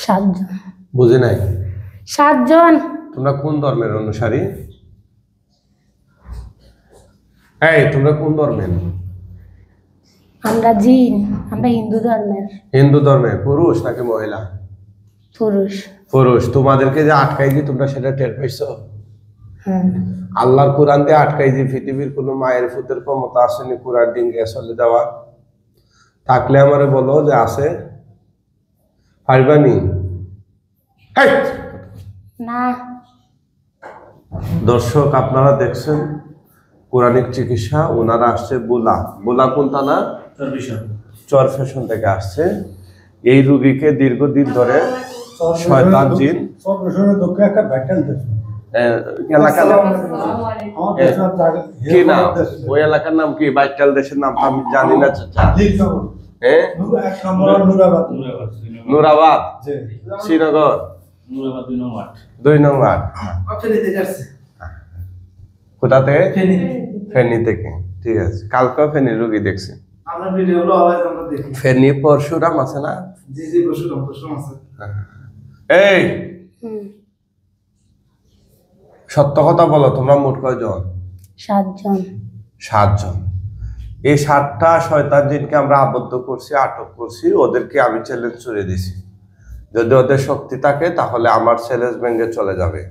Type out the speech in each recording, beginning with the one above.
সাতজন। বুঝি নাই। 7 জন। তোমরা কোন ধর্মের অনুসারী? এই তোমরা কোন ধর্মের? আমরা জিন, আমরা হিন্দু ধর্মের। হিন্দু ধর্মের। পুরুষ নাকি মহিলা? পুরুষ। পুরুষ। তোমাদেরকে যে আটকাই দি তোমরা সেটা টের পাইছো? হ্যাঁ। আল্লাহর কোরআন দিয়ে আটকাই দি পৃথিবীর কোনো মায়ের ফুতের ক্ষমতা আসেনি কোরআন ডিঙ্গে চলে যাওয়া? থাকলে আমারে বলো যে আছে। পারবানি? না। দর্শক আপনারা দেখছেন কোরআনিক চিকিৎসা। ওনারা আসছে বোলা কোনটা না, চরফেশন থেকে আসছে। এই রোগীকে দীর্ঘদিন ধরে শয়তান জিন কি নাম, ওই এলাকার নাম কি, বাইটাল দেশের নাম আমি জানি না চাচা। নুরাবাদ, শ্রীনগর 2 নং ওয়ার্ড। কোথা থেকে? ফেনী থেকে। ঠিক আছে, কালকে ফেনী রোগী দেখছি। ফেনী পরশুরাম আছে না? এই সত্য কথা বলো, তোমরা মোট কয়জন? 7 জন। 7 জন। এই 7টা শয়তান জিনকে আমরা আবদ্ধ করছি, আটক করছি। ওদেরকে আমি চ্যালেঞ্জ ছুড়ে দিছি, যদি ওদের শক্তি থাকে তাহলে আমার চ্যালেঞ্জ ভেঙে চলে যাবে।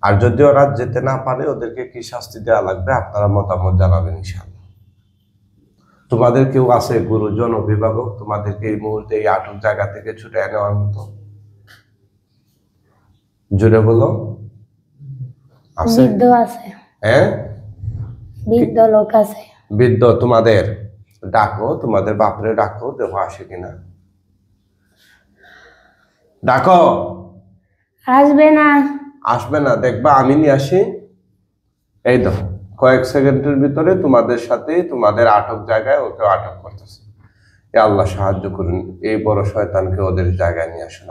আর যদি ওরা যেতে না পারে ওদেরকে কি শাস্তি দেওয়া লাগবে আপনারা মতামত জানাবেন ইনশাআল্লাহ। তোমাদের কেউ আছে গুরুজন, অভিভাবক, তোমাদেরকে এই মুহূর্তে এই আটক জায়গা থেকে ছুটে নেওয়ার মতো? জোরে বলো। বৃদ্ধ আছে। হ্যাঁ, বৃদ্ধ লোক আছে। বৃদ্ধ তোমাদের ডাকো, তোমাদের বাপরে ডাকো, দেখো আসে কিনা। ডাকো। আসবে না। আসবে না, দেখবা আমি নিয়ে আসি। এই দেখো কয়েক সেকেন্ডের ভিতরে তোমাদের সাথে তোমাদের আটক জায়গায় ওকে আটক করতেছে। আল্লাহ সাহায্য করুন, এই বড় শয়তানকে ওদের জায়গায় নিয়ে আসুন।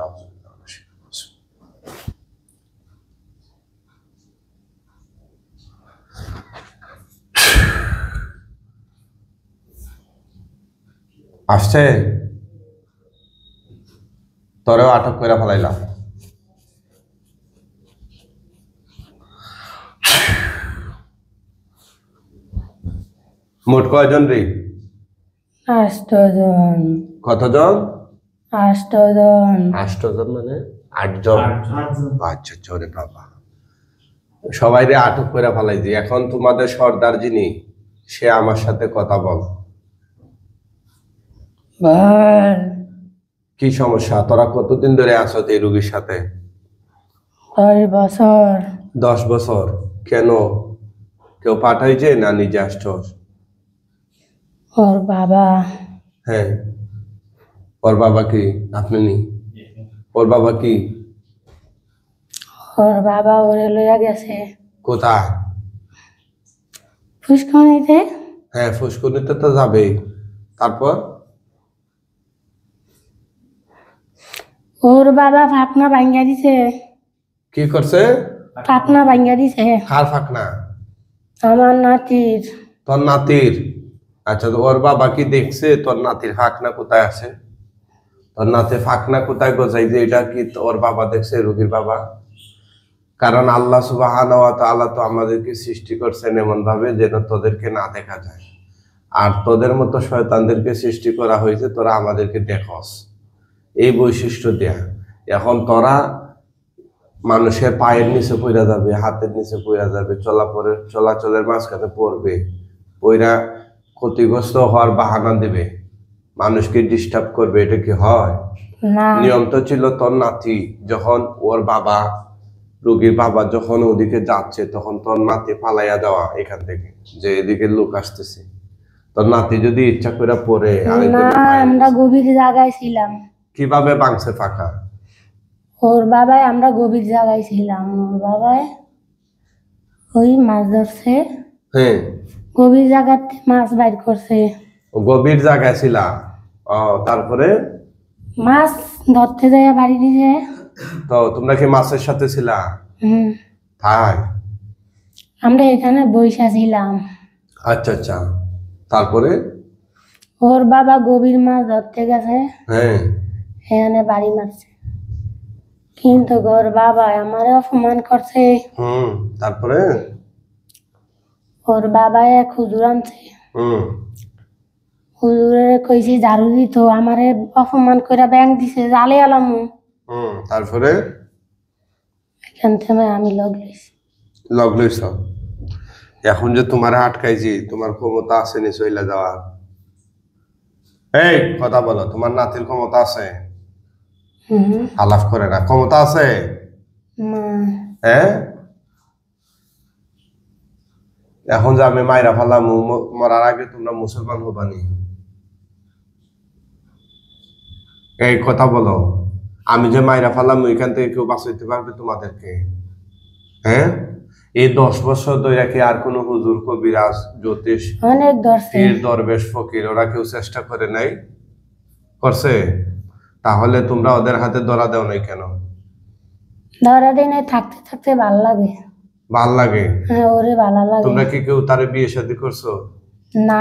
আসছে, তোরেও আটক করে ফেলাইলাম। মোট কয়জন রে? 8 জন। কতজন? 8 জন। 8 জন মানে 8 জন। আচ্ছা চোরে বাবা, সবাই রে আটক করে ফেলাইছি। এখন তোমাদের সর্দার যিনি, সে আমার সাথে কথা বল। কি সমস্যা? তোরা কতদিন ধরে আছো এই রোগীর সাথে? 10 বছর। 10 বছর। কেন, কেউ পাঠাইছে না নিজে আসছস? ওর বাবা। হ্যাঁ, ওর বাবা কি? আপনি নি? ওর বাবা কি? ওর বাবা ওরে লইয়া গেছে। কোথায়? ফুসকুনিতে। হ্যাঁ, ফুসকুনিতে তো যাবেই। তারপর? ওর বাবা ফাকনা ভাঙ্গা দিছে। কি করছে? ফাকনা ভাঙ্গা দিছে। কার ফাকনা? আমার নাতির। তোর নাতির? আচ্ছা, তো ওর বাবা কি দেখছে তোর নাতির ফাকনা কোথায় আছে? তোর নাতির ফাকনা কোথায় গোছাই যে এটা কি ওর বাবা দেখছে, রোগীর বাবা? কারণ আল্লাহ সুবহানাহু ওয়া তাআলা তো আমাদেরকে সৃষ্টি করছেন এমন ভাবে যেন তোদেরকে না দেখা যায়। আর তোদের মতো শয়তানদেরকে সৃষ্টি করা হয়েছে তোরা আমাদেরকে দেখস, এই বৈশিষ্ট্য দেয়া। এখন তোরা মানুষের পায়ের নিচে পড়া যাবে, হাতের নিচে পড়া যাবে, চলাচলের মাঝখানে পড়বে, ওইরা ক্ষতিগ্রস্ত হওয়ার বাহানা দেবে, মানুষকে ডিস্টার্ব করবে। এটা কি হয়? নিয়ম তো ছিল তোর নাতি যখন ওর বাবা, রোগীর বাবা যখন ওদিকে যাচ্ছে তখন তোর নাতি পালাইয়া যাওয়া এখান থেকে, যে এদিকে লোক আসতেছে। তোর নাতি যদি ইচ্ছা করে পড়ে, আমরা গভীর জায়গায় ছিলাম। কিভাবে ভাঙছে ফাঁকা? ওর বাবাই, আমরা গভীর জায়গায় ছিলাম, ওর বাবাই ওই মাছ ধরছে। হ্যাঁ, গভীর জায়গাতে মাছ বাইর করছে। গভীর জায়গায় ছিলা? ও, তারপরে মাছ ধরতে যায় বাড়ি দিয়ে। তো তোমরা কি মাছের সাথে ছিলা? তাই আমরা এখানে বইসা ছিলাম। আচ্ছা আচ্ছা, তারপরে ওর বাবা গভীর মাছ ধরতে গেছে। হ্যাঁ, এখানে বাড়ি মারছে। কিন্তু ওর বাবা আমারে অপমান করছে। তারপরে ওর বাবা এক হুজুর আনছে, হুম হুজুরে কইছে ঝাড়ু দিত, আমারে অপমান করে ব্যাং দিছে, জালে আলামু। তারপরে এখান থেকে আমি লগ লইছি। লগ লইছ। এখন যে তোমার আটকাইছি, তোমার ক্ষমতা আছে নি চইলা যাওয়ার? এই কথা বলো, তোমার নাতির ক্ষমতা আছে? হুম। আলাপ করে না, ক্ষমতা আছে? না। হ্যাঁ, এখন যে আমি মাইরা ফেলাম, মরার আগে তোমরা মুসলমান হবানি? এই কথা বলো, আমি যে মাইরা ফেলাম ওইখান থেকে কেউ বাঁচাইতে পারবে তোমাদেরকে? হ্যাঁ, এই 10 বছর ধরে কি আর কোন হুজুর, কবিরাজ, জ্যোতিষ, অনেক ধরছে। পীর, দরবেশ, ফকির ওরা কেউ চেষ্টা করে নাই? করছে? তাহলে তোমরা ওদের হাতে ধরা দেও নাই কেন? ধরা দিনে থাকতে থাকতে ভাল লাগে। ভাল লাগে? হ্যাঁ, ওরে ভালো লাগে। তোমরা কি কেউ তারে বিয়ে শাদী করছো? না।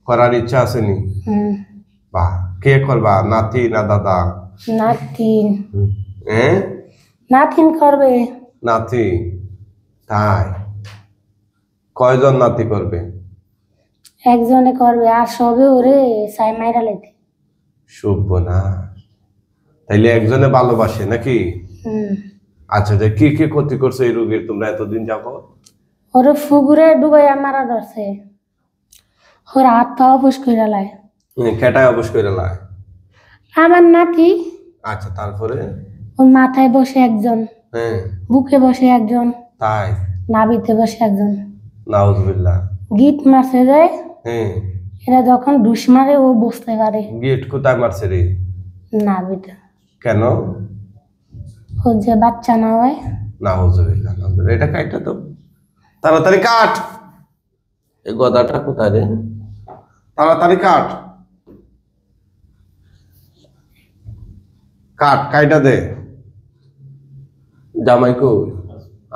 করার ইচ্ছা আসেনি? বাহ, কে করবা, নাতি না দাদা? নাতিন। হ্যাঁ, নাতিন করবে। নাতি? তাই? কয়জন নাতি করবে? একজনে করবে, আর সবে ওরে সাই মাইরা লাইতে। শুভ না, তাইলে একজনে ভালোবাসে নাকি? আচ্ছা, যে কি কি ক্ষতি করছে এই রোগীর তোমরা এতদিন যাবত? ওরে ফুগুরে ডুবাইয়া মারা ধরছে, ওর হাত পা অবশ কইরা লাই। কেটায় অবশ করে লাই? আমার নাতি। আচ্ছা, তারপরে? ওর মাথায় বসে একজন, হ্যাঁ। বুকে বসে একজন, তাই? নাভিতে বসে একজন। নাউজুবিল্লাহ। গিট মারছে যায়। হ্যাঁ। এরা যখন ডুস মারে ও বুঝতে পারে। গিট কোথায় মারছে রে? নাভিতে। কেন? ওর যে বাচ্চা না হয়। নাউজুবিল্লাহ, নাউজুবিল্লাহ। এটা কাটটা তো তাড়াতাড়ি কাট। এই গদাটা কোথায় রে? তাড়াতাড়ি কাট, কাট, কাইটা দে। জামাই কই?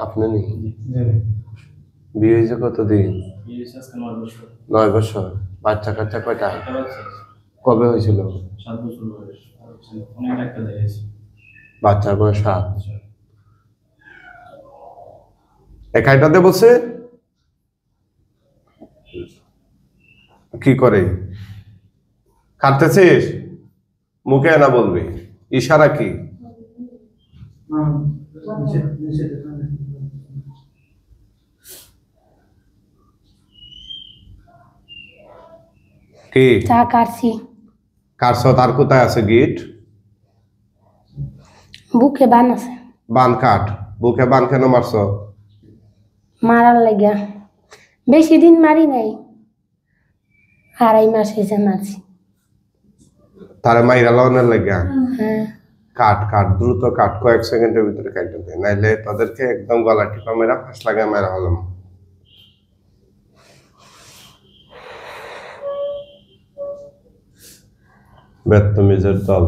আপনি নি? বিয়ে হয়েছে কতদিন? 9 বছর। বাচ্চা কাচ্চা কয়টা? কবে হয়েছিল? বাচ্চার বয়স 7। একাইটাতে বলছে কি করে? কাটতেছিস? মুখে না বলবি, ইশারা কি? কি চা কাটছি। কাটছ? তার কোথায় আছে গিট? বুকে বান আছে। বান কাট। বুকে বান কেন মারছ? মারার লাগিয়া। বেশি দিন মারি নাই, 2.5 মাস হয়েছে মারছি। তারে মাইরা লওয়ানোর লাগিয়া? হ্যাঁ। কাট, কাট, দ্রুত কাট, কয়েক সেকেন্ডের ভিতরে কাটতে দে, নাইলে তাদেরকে একদম গলা টিপা মেরা ফাঁস লাগায় মেরা হলাম। বেত্তমিজের দল।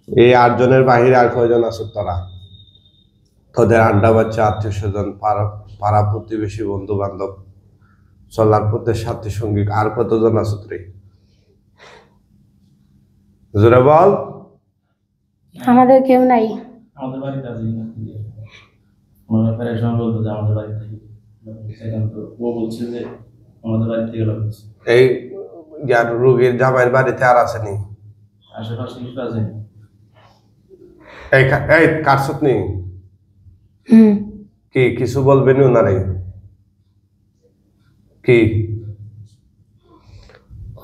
এই 8 জনের বাহিরে আর কয়জন আছে তোরা? তোদের আড্ডা বাচ্চা, আত্মীয় স্বজন, পাড়া প্রতিবেশী, বন্ধু বান্ধব, চলার পথে সাথী সঙ্গী, আর কতজন আছে তুই? জোরে বল। আমাদের কেউ নাই। আমাদের বাড়িতে আছে ওনারা প্রায় সময় বলতো যে আমাদের বাড়ি থেকে, সেখানে তো ও বলছে যে আমাদের বাড়ি থেকে লোক আছে। এই যার রোগীর জামাইয়ের বাড়িতে আর আসেনি? আশেপাশে কিছু আছে। এই এই কাটছত নি? কি কিছু বলবেন ওনারাই? কি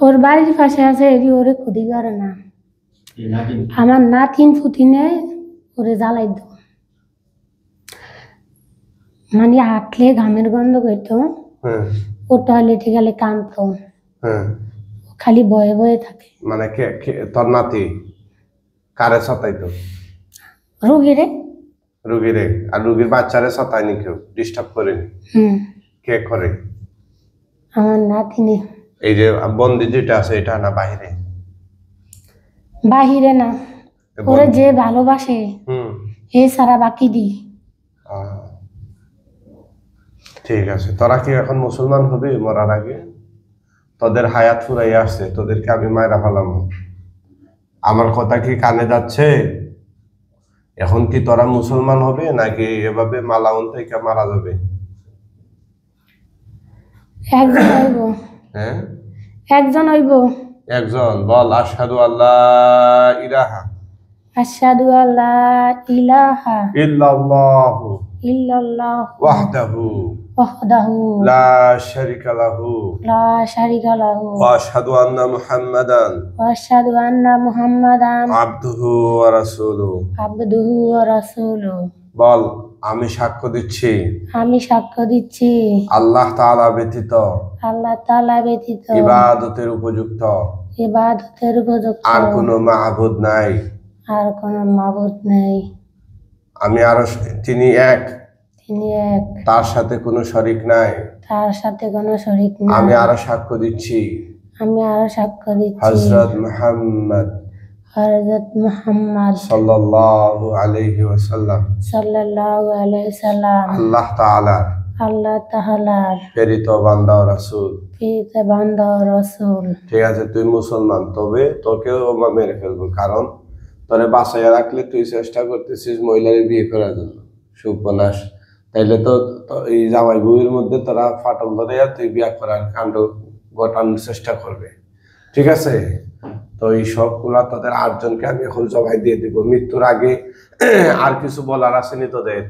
ওর বাড়ির পাশে আছে, এটি ওরে ক্ষতি করে না। আমার নাতিন ফুতিনে ওরে জ্বালাই দো, মানে হাঁটলে ঘামের গন্ধ করতো। ও টয়লেটে গেলে কাঁদতো, খালি বয়ে বয়ে থাকে। মানে তোর নাতি কারে সতাইতো? রোগীরে। রুগীরে? আর রুগীর বাচ্চারে সতায়নি কেউ? ডিস্টার্ব করেনি? কে করে? আমার নাতিনি। এই যে বন্দি যেটা আছে এটা না বাহিরে? বাহিরে না, ওরে যে ভালোবাসে এ সারা বাকি দি। ঠিক আছে, তোরা কি এখন মুসলমান হবি মরার আগে? তোদের হায়াত ফুরাই আসছে, তোদেরকে আমি মায়েরা ফেলাম। আমার কথা কি কানে যাচ্ছে? এখন কি তোরা মুসলমান হবে নাকি এভাবে মালাউন থেকে মারা যাবে? একজন হইব, হ্যাঁ একজন হইব। একজন বল, আশহাদু আল্লাহ ইলাহা আশহাদু আল্লা ইলাহা ইল্লাল্লাহু ইল্লাল্লাহ ওয়াহদাহু ওয়াহদাহু লা শারীকা লাহু লা শারীকা লাহু ওয়া আশহাদু আন্না মুহাম্মাদান ওয়া আশহাদু আন্না মুহাম্মাদান আবদুহু ওয়া রাসূলুহু। আবদুহু ওয়া রাসূলুহু। বল, আমি সাক্ষ্য দিচ্ছি আমি সাক্ষ্য দিচ্ছি আল্লাহ তাআলা ব্যতীত আল্লাহ তাআলা ব্যতীত ইবাদতের উপযুক্ত ইবাদতের উপযুক্ত আর কোনো মাবুদ নাই। আর কোনো মাবুদ নেই। আমি আরো, তিনি এক, তিনি এক, তার সাথে কোনো শরীক নাই। তার সাথে কোনো শরীক নেই। আমি আরো সাক্ষ্য দিচ্ছি আমি আরো সাক্ষ্য দিচ্ছি হযরত মুহাম্মদ হযরত মুহাম্মদ সাল্লাল্লাহু আলাইহি ওয়াসাল্লাম সাল্লাল্লাহু আলাইহি সাল্লাম আল্লাহ তাআলার আল্লাহ তাআলার প্রেরিত বান্দা ও রাসূল। প্রেরিত বান্দা ও রাসূল। ঠিক আছে, তুই মুসলমান, তবে তোকেও মেরে ফেলবো, কারণ তোরে বাঁচাইয়া রাখলে তুই চেষ্টা করতেছিস মহিলার বিয়ে করার জন্য। সুপনাশ, তাইলে তো এই জামাই বউয়ের মধ্যে তোরা ফাটল ধরে তুই বিয়ে করার কাণ্ড ঘটানোর চেষ্টা করবে। ঠিক আছে, তো এই সবগুলা তোদের 8 জনকে আমি এখন জবাই দিয়ে দিব মৃত্যুর আগে। আর কিছু বলার আসেনি তোদের?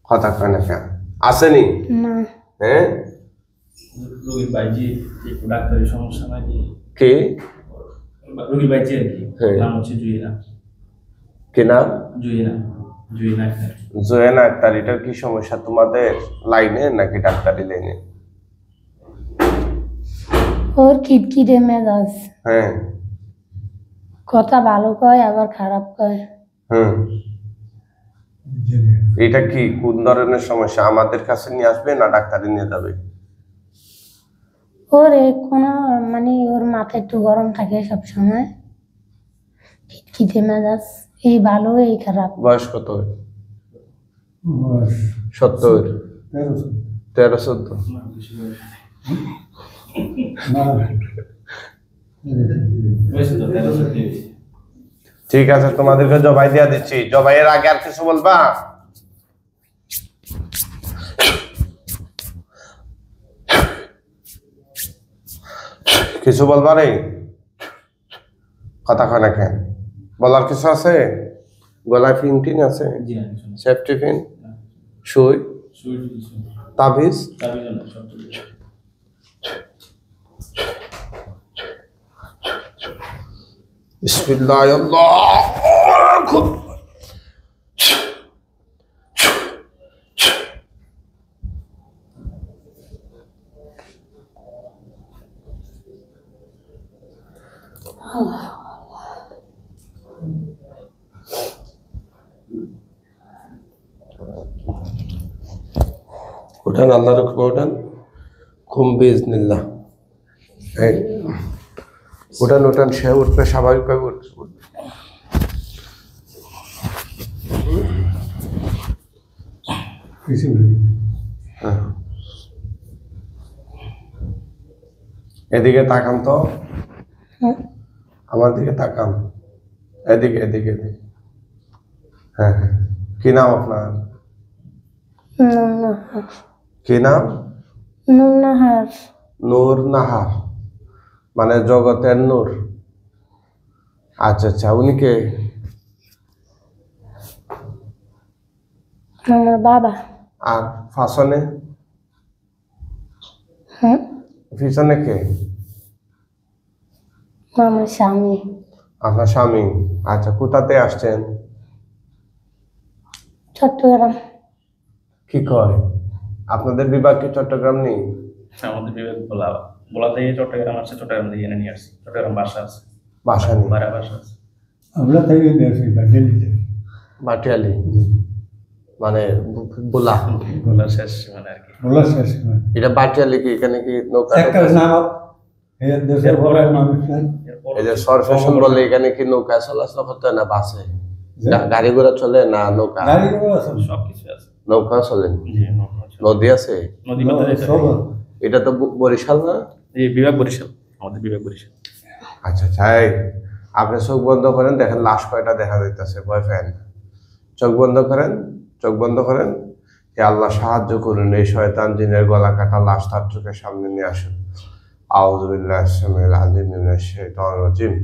কথা কয় না কেন? আসেনি? না, হ্যাঁ, রোগীর বাইজি একটু ডাক্তারি সমস্যা নাকি? কি রোগীর বাইজি আর কি, হ্যাঁ। নাম হচ্ছে জুইনা। কি নাম? জুইনা, জুইনা আক্তার। জোয়েনা আক্তার। এটার কি সমস্যা তোমাদের লাইনে নাকি ডাক্তারি লাইনে? ওর খিটখিটে মেজাজ, হ্যাঁ, কথা ভালো কয় আবার খারাপ কয়। হুম। এটা কি কোন ধরনের সমস্যা? আমাদের কাছে নিয়ে আসবে না ডাক্তারে নিয়ে যাবে? ওর কোনো মানে ওর মাথা একটু গরম থাকে সব সময়, খিটখিটে মেজাজ, এই ভালো এই খারাপ। বয়স কত? 70, 13-14। ঠিক আছে, তোমাদেরকে জবাই দিয়া দিচ্ছি। জবাইয়ের আগে আর কিছু বলবা? কিছু বলবা রে? কথা কয় না কেন? বলার কিছু আছে? গলায় ফিন টিন আছে? সেফটি পিন, সুই, তাবিজ? বিসমিল্লাহ, আল্লাহু আকবার। উঠান, আল্লাহর হুকুমে উঠান। খুম বিইজনিল্লাহ। এই উঠান উঠান, সে উঠবে, স্বাভাবিকভাবে উঠবে। হ্যাঁ। এদিকে তাকান তো, আমার দিকে তাকান, এদিকে এদিকে এদিকে। হ্যাঁ হ্যাঁ, কি নাম আপনার? কি নাম? নূর নাহার। নূর নাহার, মানে জগতের নূর। আচ্ছা আচ্ছা, উনি কে? আমার বাবা। আর ফাসনে? হ্যাঁ, পিছনে কে? আমার স্বামী। আপনার স্বামী। আচ্ছা, কোথাতে আসছেন? চট্টগ্রাম। কি কয়, আপনাদের বিভাগ কি চট্টগ্রাম নেই? আমাদের বিভাগ বলা থেকে চট্টগ্রাম আসছে, চট্টগ্রাম থেকে এনে নিয়ে আসছি। চট্টগ্রাম বাসা আছে, বাসা নেই? ভাড়া বাসা আছে। আমরা থেকে বাটিয়ালি, মানে বোলা। বলা শেষ মানে আর কি। বলা শেষ নয়। এটা বাটিয়ালি কি? এখানে কি নৌকা? একটা নাম এই দেশের বড় মানুষ নাই। এই যে সরফেশন বলে, এখানে কি নৌকা চলাচল করতে হয় না বাসে? গাড়ি ঘোড়া চলে না নৌকা? গাড়ি ঘোড়া আছে। সবকিছু আছে। নৌকা চলেন? জি নৌকা চলে। নদী আছে? নদী বাদে যেতে সব হয়। এটা তো বরিশাল না? এই বিভাগ বরিশাল, আমাদের বিভাগ বরিশাল। আচ্ছা আচ্ছা, এই আপনি চোখ বন্ধ করেন, দেখেন লাশ কয়টা দেখা যাইতেছে, ভয় পান। চোখ বন্ধ করেন, চোখ বন্ধ করেন। হে আল্লাহ সাহায্য করুন, এই শয়তান জিনের গলা কাটা লাশ তার চোখের সামনে নিয়ে আসুন। আউযু বিল্লাহি সামিল আলিম মিনাশ শাইতানির রাজিম।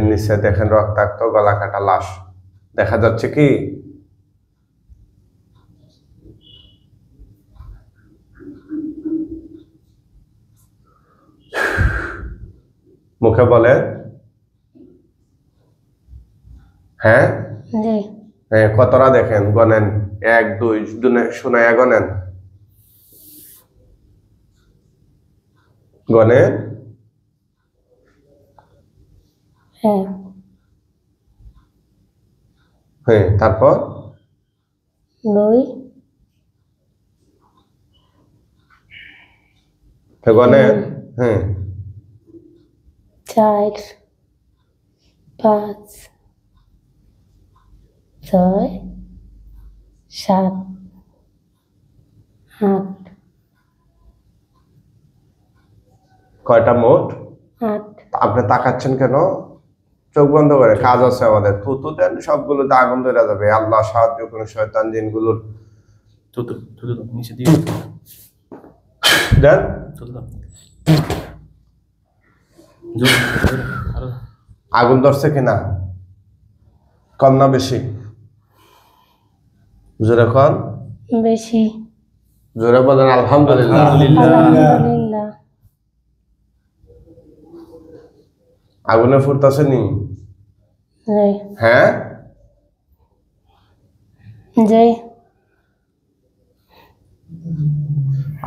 নিচে দেখেন রক্তাক্ত গলা কাটা লাশ দেখা যাচ্ছে কি? মুখে বলে হ্যাঁ জি হ্যাঁ, কতটা দেখেন, গনেন, 1 2 শোনায়া গনেন, গনেন। হ্যাঁ হ্যাঁ, তারপর 2 গনেন। হ্যাঁ 4 5 6 7 8 কয়টা মোট? 8 আপনি তাকাচ্ছেন কেন? চোখ বন্ধ করে কাজ আছে আমাদের। থুতু দেন, সবগুলোতে আগুন ধরে যাবে। আল্লাহ সাহায্য করুন শয়তান জিনগুলোর। থুতু থুতু দাও, নিচে দিয়ে দেন। থুতু দাও। জোরে, জোরে, আরো। আগুন ধরছে কিনা? কম না বেশি? জোরে কন, বেশি। জোরে বলেন আলহামদুলিল্লাহ। আলহামদুলিল্লাহ। আগুনে ফুটতেছে নি? জি হ্যাঁ জি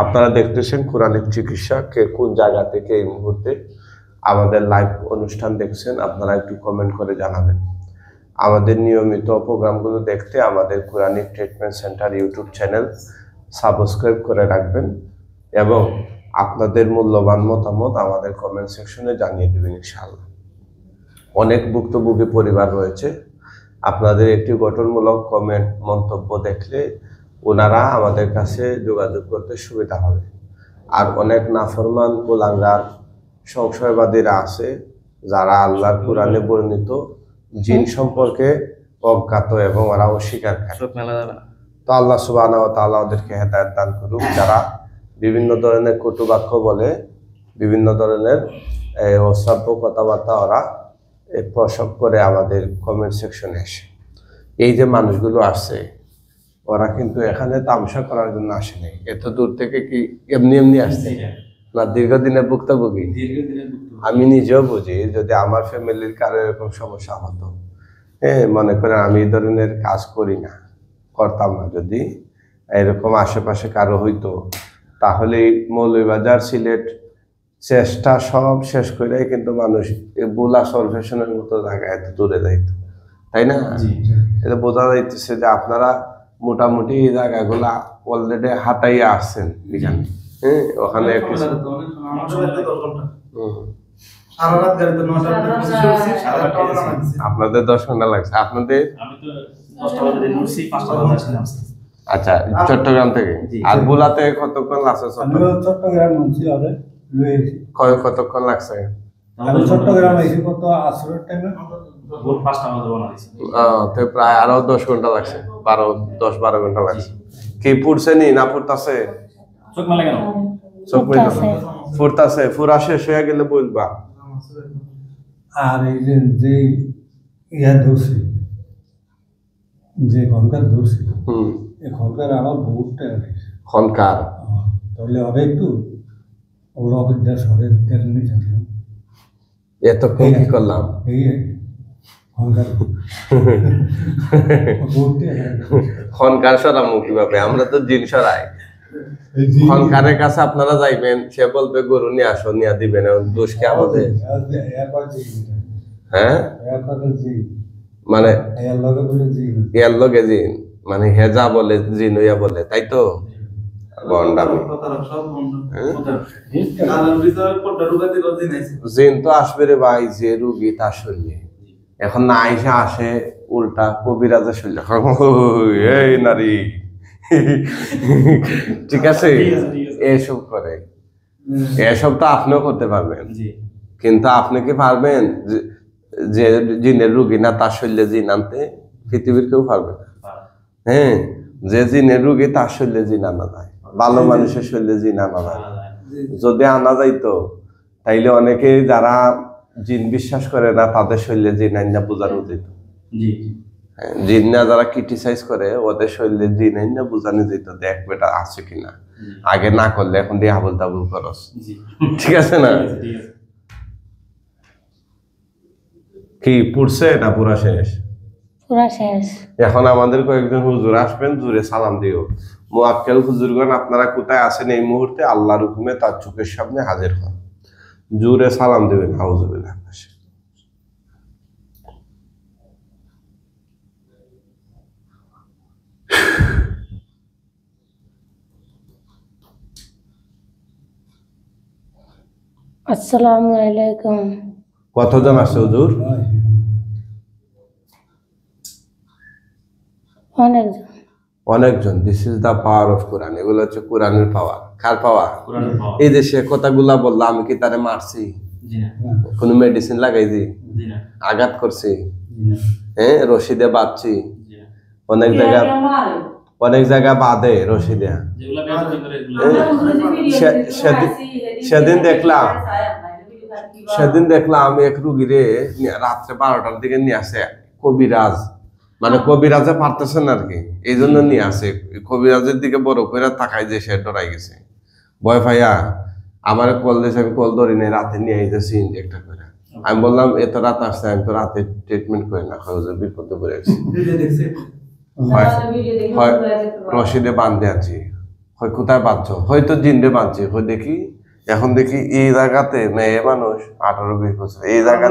আপনারা দেখতেছেন কোরআনিক চিকিৎসা। কে কোন জায়গা থেকে এই মুহূর্তে আমাদের লাইভ অনুষ্ঠান দেখছেন, আপনারা একটু কমেন্ট করে জানাবেন। আমাদের নিয়মিত প্রোগ্রামগুলো দেখতে আমাদের Quranic treatment centre YouTube channel subscribe করে রাখবেন এবং আপনাদের মূল্যবান মতামত আমাদের কমেন্ট সেকশনে জানিয়ে দেবেন ইনশাআল্লাহ। অনেক ভুক্তভোগী পরিবার রয়েছে, আপনাদের একটি গঠনমূলক কমেন্ট মন্তব্য দেখলে ওনারা আমাদের কাছে যোগাযোগ করতে সুবিধা হবে। আর অনেক নাফরমান কুলাঙ্গার সংশয়বাদীরা আছে যারা আল্লাহর কোরআনে বর্ণিত জিন সম্পর্কে অজ্ঞাত এবং ওরা অস্বীকার করে। চোখ মেলা যাবে না। তো আল্লাহ সুবহানাহু ওয়া তাআলা ওদেরকে হেদায়েত দান করুক। যারা বিভিন্ন ধরনের কটুবাক্য বলে, বিভিন্ন ধরনের অশ্রাব্য কথাবার্তা ওরা প্রসব করে আমাদের কমেন্ট সেকশনে এসে, এই যে মানুষগুলো আসছে ওরা কিন্তু এখানে তামসা করার জন্য আসেনি। এত দূর থেকে কি এমনি এমনি আসছে না, দীর্ঘদিনের ভুক্তভোগী। আমি নিজেও বুঝি, যদি আমার ফ্যামিলির কারো এরকম সমস্যা হতো, মনে করেন আমি এই ধরনের কাজ করি না, করতাম না, যদি এরকম আশেপাশে কারো হইতো, তাহলে মৌলভীবাজার সিলেট চেষ্টা সব শেষ করে কিন্তু মানুষ বুলা সরফেশনের মতো জায়গায় এত দূরে যাইতো, তাই না? এটা বোঝা যাইতেছে যে আপনারা মোটামুটি এই জায়গাগুলা অলরেডি হাতাইয়া আসছেন এখানে। ওখানে আপনাদের 10 ঘন্টা লাগছে। আপনাদের আমি তো 10টা বাজে ঢুকছি, 5টা বাজে আসলাম। আচ্ছা, চট্টগ্রাম থেকে। আর বুলাতে কতক্ষণ লাগছে? চট্টগ্রাম মঞ্চি আরে লইছি কতক্ষণ লাগছে? আমি চট্টগ্রাম আইছি কত আসরের টাইমে ভোর 5টা বাজে বানা দিছি। তো প্রায় আরো 10 ঘন্টা লাগছে, 10-12 ঘন্টা লাগছে। কি পড়ছে নি না পড়তাছে? চোখ মেলা কেন? চোখ ফুটতাছে, ফুরা শেষ হয়ে গেলে বলবা। আর এই যে ইয়া ধরছি, যে ঘন্টার ধরছি, এই ঘন্টার আমার বহুত টাইম হয়েছে। খনকার তাহলে হবে একটু ওগুলো অবিদ্যা সরে তেমনি জানলাম এতক্ষণ কি করলাম? এই ঘন্টার খনকার সরামু কিভাবে? আমরা তো জিন সরাই। খনকারের কাছে আপনারা যাইবেন, সে বলবে গরু নিয়ে আসো, নিয়ে দিবেন, দোষ কি আমাদের? হ্যাঁ মানে এর লগে জিন, মানে হেজা বলে জিন হইয়া বলে, তাই তো? গন্ডামি প্রতারক সব বন্ধ হ্যাঁ? প্রতারক কালার ভিতরে কোটা ঢুকাতে গজি নাইছে জিন তো আসবে রে ভাই, যে রুগী তার শরীরে এখন না আইসা আসে উল্টা কবিরাজের শরীরে এই নারী ঠিক আছে, এসব করে। এসব তো আপনিও করতে পারবেন, জি কিন্তু আপনি কি পারবেন যে জিনের রুগী না তার শরীরে জিন আনতে? পৃথিবীর কেউ পারবে না। হ্যাঁ, যে জিনের রুগী তার শরীরে জিন আনা যায়, ভালো মানুষের শরীরে জিন আনা যায়। যদি আনা যাইতো তাইলে অনেকে যারা জিন বিশ্বাস করে না তাদের শরীরে জিন আইনা বোঝানো যেত। জি হ্যাঁ, জিন না যারা ক্রিটিসাইজ করে ওদের শরীরে জিন আইনা বোঝানো যেত, দেখ বেটা আছে কিনা, আগে না করলে এখন দিয়ে আবুল তাবুল করস। জি ঠিক আছে না? ঠিক আছে কি পড়ছে না পুরা শেষ? পুরা শেষ। এখন আমাদের কয়েকজন হুজুর আসবেন, জুড়ে সালাম দিও। মুআক্কেল হুজুরগণ আপনারা কোথায় আছেন এই মুহূর্তে, আল্লাহর হুকুমে তার চোখের সামনে হাজির হন, জুড়ে সালাম দেবেন। আউযুবিল্লাহ। আসসালামু আলাইকুম। কতজন আছে হুজুর? অনেকজন। অনেকজন। This is the power of Quran. এগুলো হচ্ছে কোরআনের পাওয়ার। কার পাওয়ার? কোরআনের পাওয়ার। এই দেশে কথাগুলা বললাম, আমি কি তারে মারছি? জি না কোনো মেডিসিন লাগাইছি? জি না আঘাত করছি? জি না হ্যাঁ, রশিদে বাঁধছি? জি না অনেক জায়গা বাঁধে রশিদে। যেগুলা বেয়াদবি করে এগুলা সেদিন দেখলাম এক রুগীরে রাত্রে 12টার দিকে নিয়ে আসে কবিরাজ, মানে কবিরাজে পারতেছেন আর কি, এই জন্য নিয়ে আসে। কবিরাজের দিকে বড় করে তাকাই যে সে ডরাই গেছে, ভয় পাইয়া আমার কল দিয়েছে, আমি কল ধরি নাই, রাতে নিয়ে আইতেছি ইনজেক্টর করে। আমি বললাম এত রাত আসছে, আমি তো রাতে ট্রিটমেন্ট করি না, বিপদে পড়ে গেছি। রশিদে বাঁধতে আছি। হয় কোথায় বাঁধছো? হয়তো জিন্দে বাঁধছি। হয় দেখি, এখন দেখি এই জায়গাতে মেয়ে মানুষ 18-20 বছর এই জায়গা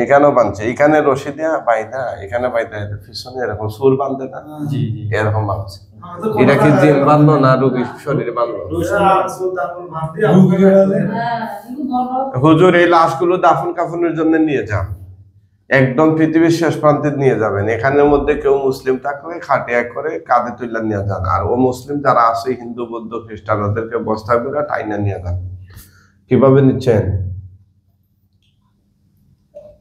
এখানেও বাঁধছে, এখানে রশি দেয়া বাইদা, এখানে বাইদা, পিছনে এরকম সুর বাঁধতে না, জি জি এরকম বাঁধছে। এটা কি জিন বাঁধলো না রোগীর শরীরে বাঁধলো? হুজুর এই লাশগুলো দাফন কাফনের জন্য নিয়ে যান, একদম পৃথিবীর শেষ প্রান্তে নিয়ে যাবেন। এখানের মধ্যে কেউ মুসলিম থাকলে খাটিয়া করে কাঁধে তুলে নিয়ে যান, আর ও মুসলিম যারা আছে হিন্দু বৌদ্ধ খ্রিস্টান ওদেরকে বস্তা করে টাইনা নিয়ে যান। কিভাবে নিচ্ছেন?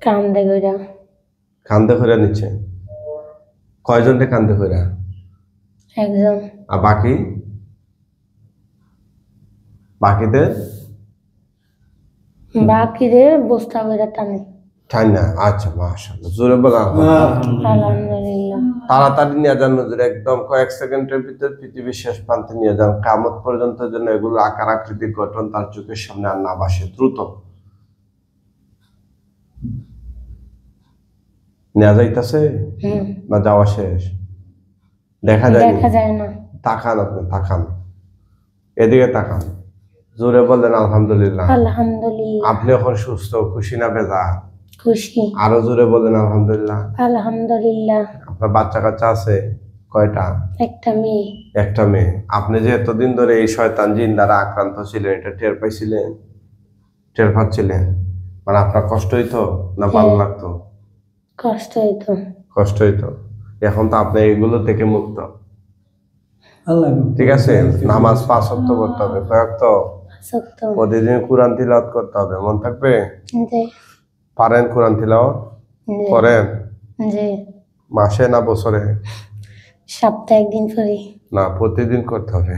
কান্দে কইরা। কান্দে করে নিচ্ছেন? কয়জনকে কান্দে করে? একজন। আর বাকিদের বাকিদের বস্তা কইরা টানে। টাইনা? আচ্ছা, মাশাআল্লাহ, জোরে বলা। আলহামদুলিল্লাহ। তাড়াতাড়ি নিয়ে যান হুজুর, একদম কয়েক সেকেন্ডের ভিতর পৃথিবীর শেষ প্রান্তে নিয়ে যান। কিয়ামত পর্যন্ত যেন এগুলো আকার আকৃতির গঠন তার চোখের সামনে আর না ভাসে। দ্রুত নেওয়া যাইতেছে না যাওয়া শেষ? দেখা যায় না। তাকান, আপনি তাকান, এদিকে তাকান, জোরে বলেন আলহামদুলিল্লাহ। আলহামদুলিল্লাহ। আপনি এখন সুস্থ, খুশি না বেজা? খুশি। আরো জোরে বলেন আলহামদুলিল্লাহ। আলহামদুলিল্লাহ। আপনার বাচ্চা কাচ্চা আছে কয়টা? একটা মেয়ে। একটা মেয়ে। আপনি যে এতদিন ধরে এই শয়তান জিন দ্বারা আক্রান্ত ছিলেন, এটা টের পাইছিলেন? টের পাচ্ছিলেন? মানে আপনার কষ্ট হইতো না ভালো লাগতো? কষ্ট হইতো। কষ্ট হইতো। এখন তো আপনি এগুলো থেকে মুক্ত, আল্লাহ ঠিক আছে? নামাজ 5 ওয়াক্ত করতে হবে, কয় ওয়াক্ত? সত্য। প্রতিদিন কোরআন তিলাওয়াত করতে হবে, মন থাকবে? জি পারেন কোরআন তিলাওয়াত জি করেন? জি। মাসে না বছরে? সপ্তাহে একদিন করি। না, প্রতিদিন করতে হবে,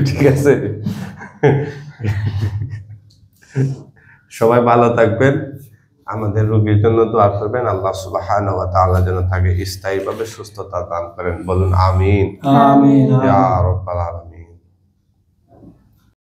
ঠিক আছে? সবাই ভালো থাকবেন, আমাদের রোগীর জন্য দোয়া করবেন। আল্লাহ সুবহানাহু ওয়া তাআলা যেন তাকে স্থায়ীভাবে সুস্থতা দান করেন। বলুন আমিন। আমিন। ইয়া রাব্বাল আলামিন।